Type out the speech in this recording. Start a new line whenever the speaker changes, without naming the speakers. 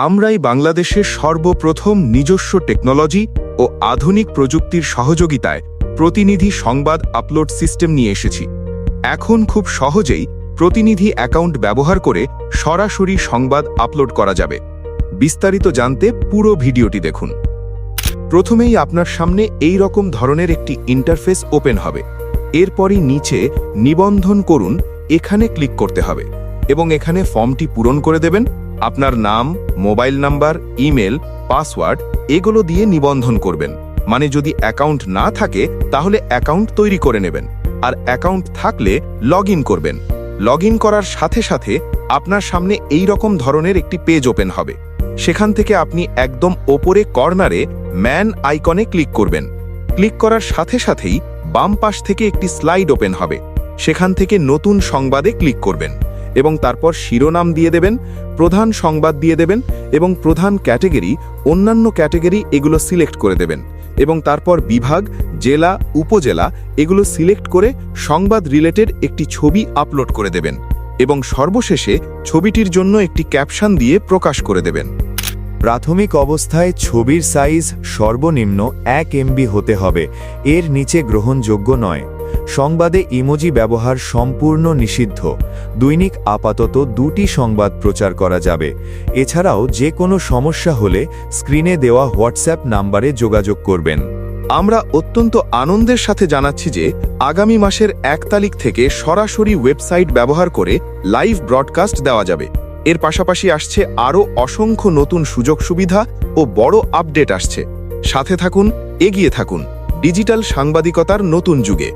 আমরাই বাংলাদেশের সর্বপ্রথম নিজস্ব টেকনোলজি ও আধুনিক প্রযুক্তির সহযোগিতায় প্রতিনিধি সংবাদ আপলোড সিস্টেম নিয়ে এসেছি। এখন খুব সহজেই প্রতিনিধি অ্যাকাউন্ট ব্যবহার করে সরাসরি সংবাদ আপলোড করা যাবে। বিস্তারিত জানতে পুরো ভিডিওটি দেখুন। প্রথমেই আপনার সামনে এই রকম ধরনের একটি ইন্টারফেস ওপেন হবে। এরপরই নিচে নিবন্ধন করুন এখানে ক্লিক করতে হবে এবং এখানে ফর্মটি পূরণ করে দেবেন। আপনার নাম, মোবাইল নাম্বার, ইমেল, পাসওয়ার্ড এগুলো দিয়ে নিবন্ধন করবেন। মানে যদি অ্যাকাউন্ট না থাকে তাহলে অ্যাকাউন্ট তৈরি করে নেবেন, আর অ্যাকাউন্ট থাকলে লগইন করবেন। লগইন করার সাথে সাথে আপনার সামনে এই রকম ধরনের একটি পেজ ওপেন হবে। সেখান থেকে আপনি একদম ওপরে কর্নারে ম্যান আইকনে ক্লিক করবেন। ক্লিক করার সাথে সাথেই বাম পাশ থেকে একটি স্লাইড ওপেন হবে। সেখান থেকে নতুন সংবাদে ক্লিক করবেন এবং তারপর শিরোনাম দিয়ে দেবেন, প্রধান সংবাদ দিয়ে দেবেন এবং প্রধান ক্যাটেগরি, অন্যান্য ক্যাটেগরি এগুলো সিলেক্ট করে দেবেন এবং তারপর বিভাগ, জেলা, উপজেলা এগুলো সিলেক্ট করে সংবাদ রিলেটেড একটি ছবি আপলোড করে দেবেন এবং সর্বশেষে ছবিটির জন্য একটি ক্যাপশন দিয়ে প্রকাশ করে দেবেন।
প্রাথমিক অবস্থায় ছবির সাইজ সর্বনিম্ন 1 MB হতে হবে, এর নিচে গ্রহণযোগ্য নয়। সংবাদে ইমোজি ব্যবহার সম্পূর্ণ নিষিদ্ধ। দৈনিক আপাতত 2টি সংবাদ প্রচার করা যাবে। এছাড়াও যে কোনো সমস্যা হলে স্ক্রিনে দেওয়া হোয়াটসঅ্যাপ নাম্বারে যোগাযোগ করবেন।
আমরা অত্যন্ত আনন্দের সাথে জানাচ্ছি যে আগামী মাসের 1 তারিখ থেকে সরাসরি ওয়েবসাইট ব্যবহার করে লাইভ ব্রডকাস্ট দেওয়া যাবে। এর পাশাপাশি আসছে আরও অসংখ্য নতুন সুযোগ সুবিধা ও বড় আপডেট আসছে। সাথে থাকুন, এগিয়ে থাকুন ডিজিটাল সাংবাদিকতার নতুন যুগে।